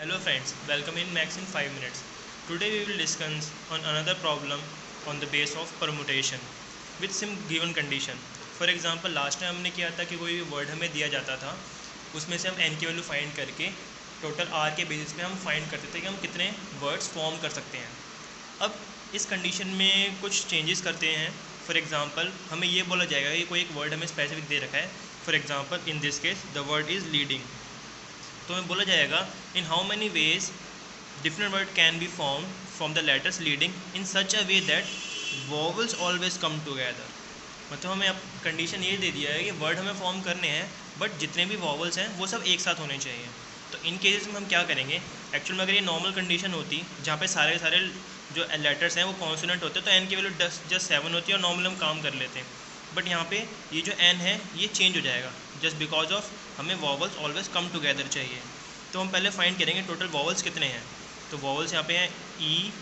Hello friends, welcome in Max in 5 minutes. Today we will discuss on another problem on the base of permutation with some given condition. For example, last time हमने किया था कि कोई भी word हमें दिया जाता था, उसमें से हम n की वैल्यू फाइंड करके टोटल r के बेसिस पे हम फाइंड करते थे कि हम कितने वर्ड्स फॉर्म कर सकते हैं। अब इस कंडीशन में कुछ चेंजेस करते हैं। फॉर एग्जांपल हमें ये बोला जाएगा कि कोई एक वर्ड हमें स्पेसिफिक दे रखा है। For example in this case the word is leading, तो हमें बोला जाएगा in how many ways different word can be form from the letters leading in such a way that vowels always come together. मतलब हमें अब condition ये दे दिया है कि वर्ड हमें फॉर्म करने हैं बट जितने भी वॉवल्स हैं वो सब एक साथ होने चाहिए। तो इन केसेस में हम क्या करेंगे, एक्चुअल में अगर ये नॉर्मल कंडीशन होती जहाँ पे सारे सारे जो लेटर्स हैं वो कॉन्सोनेंट होते तो एन की वैल्यू जस्ट 7 होती है और नॉर्मल हम काम कर लेते हैं। बट यहाँ पे ये जो एन है ये चेंज हो जाएगा जस्ट बिकॉज ऑफ हमें वॉवल्स ऑलवेज कम टुगेदर चाहिए। तो हम पहले फाइंड करेंगे टोटल वॉवल्स कितने हैं। तो वॉवल्स यहाँ पे हैं ई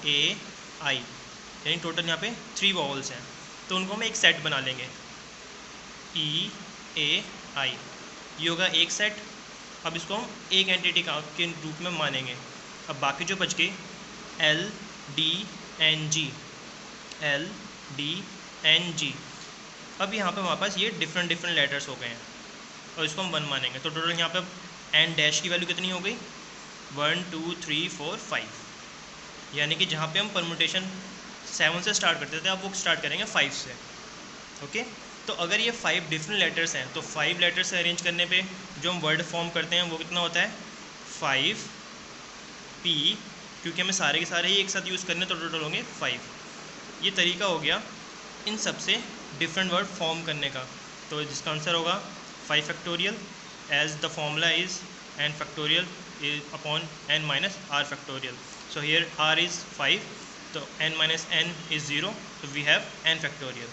ए आई, यानी टोटल यहाँ पे 3 वॉवल्स हैं। तो उनको हम एक सेट बना लेंगे ई ए आई, ये होगा एक सेट। अब इसको हम एक एंटिटी के रूप में मानेंगे। अब बाकी जो बच गए L D N G, L D N G, अब यहाँ पे हमारे पास ये डिफरेंट लेटर्स हो गए हैं और इसको हम 1 मानेंगे। तो टोटल यहाँ पे एन डैश की वैल्यू कितनी हो गई 1 2 3 4 5, यानी कि जहाँ पे हम परमुटेशन 7 से स्टार्ट करते थे अब वो स्टार्ट करेंगे 5 से। ओके, तो अगर ये 5 डिफरेंट लेटर्स हैं तो 5 लेटर्स से अरेंज करने पे जो हम वर्ड फॉर्म करते हैं वो कितना होता है 5 पी, क्योंकि हमें सारे के सारे ही एक साथ यूज़ करने तो टोटल होंगे 5। ये तरीका हो गया इन सब से डिफरेंट वर्ड फॉर्म करने का। तो जिसका आंसर होगा 5 factorial as the formula is n factorial is upon n minus r factorial. So here r is 5, तो n माइनस n इज़ 0, तो we have n factorial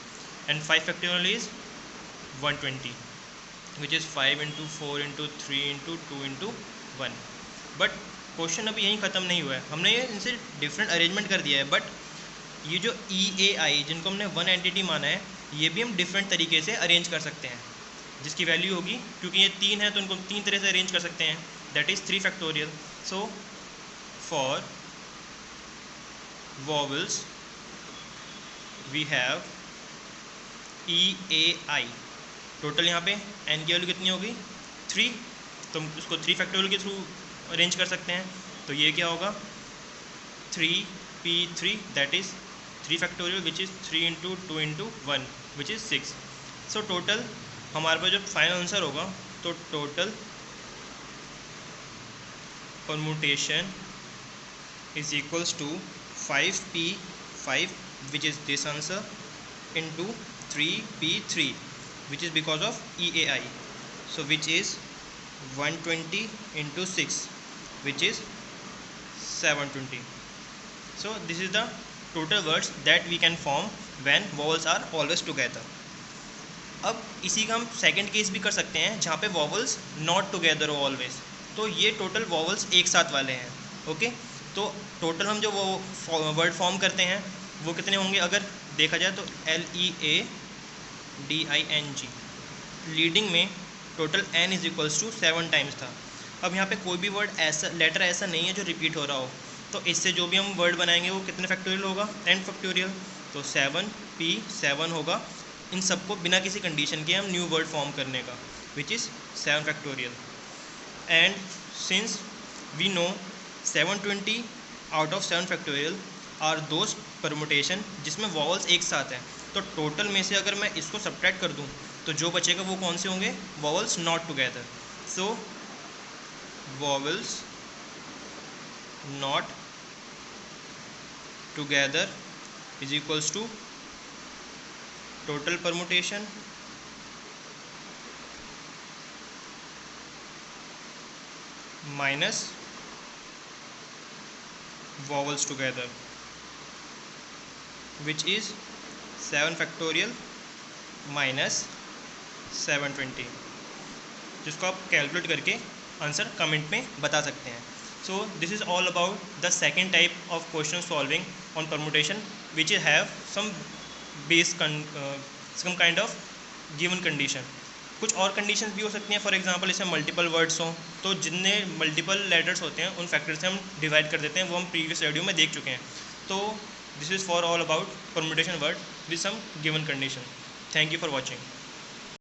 and 5 factorial is 120 which is 5 into 4 into 3 into 2 into 1। But question अभी यहीं ख़त्म नहीं हुआ है, हमने ये इनसे डिफरेंट अरेंजमेंट कर दिया है। बट ये जो ई ए आई जिनको हमने 1 एंटिटी माना है ये भी हम डिफरेंट तरीके से अरेंज कर सकते हैं, जिसकी वैल्यू होगी क्योंकि ये 3 है तो इनको 3 तरह से अरेंज कर सकते हैं, that is 3 factorial. So for vowels we have E A I, total यहाँ पे एन की वैल्यू कितनी होगी 3, तो हम उसको 3 फैक्टोरियल के थ्रू अरेंज कर सकते हैं। तो ये क्या होगा 3p3 that is 3 factorial which is 3 into 2 into 1 which is 6। So total हमारे पास जो फाइनल आंसर होगा तो total permutation is equals to 5p5 which is this answer into 3p3 which is because of E A I, so which is 120 into 6 which is 720. So this is the total words that we can form when vowels are always together. अब इसी का हम second case भी कर सकते हैं जहाँ पे वॉवल्स नॉट टुगेदर हो ऑलवेज। तो ये टोटल वॉवल्स एक साथ वाले हैं। ओके, तो टोटल हम जो वो वर्ड फॉर्म करते हैं वो कितने होंगे अगर देखा जाए तो LEADING, लीडिंग में total n is equals to 7 times था। अब यहाँ पे कोई भी वर्ड ऐसा लेटर ऐसा नहीं है जो रिपीट हो रहा हो, तो इससे जो भी हम वर्ड बनाएंगे वो कितने फैक्टोरियल होगा 10 फैक्टोरियल। तो 7p7 होगा, इन सबको बिना किसी कंडीशन के हम न्यू वर्ड फॉर्म करने का which is 7 factorial. And since we know 720 out of 7 factorial are those permutation जिसमें वॉवल्स एक साथ हैं, तो टोटल में से अगर मैं इसको सब्ट्रैक्ट कर दूँ तो जो बचेगा वो कौन से होंगे vowels not together. So vowels not together is equals to total permutation minus vowels together which is 7 factorial minus 720, जिसको आप कैलकुलेट करके आंसर कमेंट में बता सकते हैं। So this is all about the second type of question solving on permutation which have some base some kind of given condition. कुछ और conditions भी हो सकती हैं, फॉर एग्जांपल इसमें मल्टीपल वर्ड्स हों, तो जितने मल्टीपल लेटर्स होते हैं उन फैक्टर्स से हम डिवाइड कर देते हैं, वो हम प्रीवियस वीडियो में देख चुके हैं। तो this is for all about permutation word with some given condition. Thank you for watching.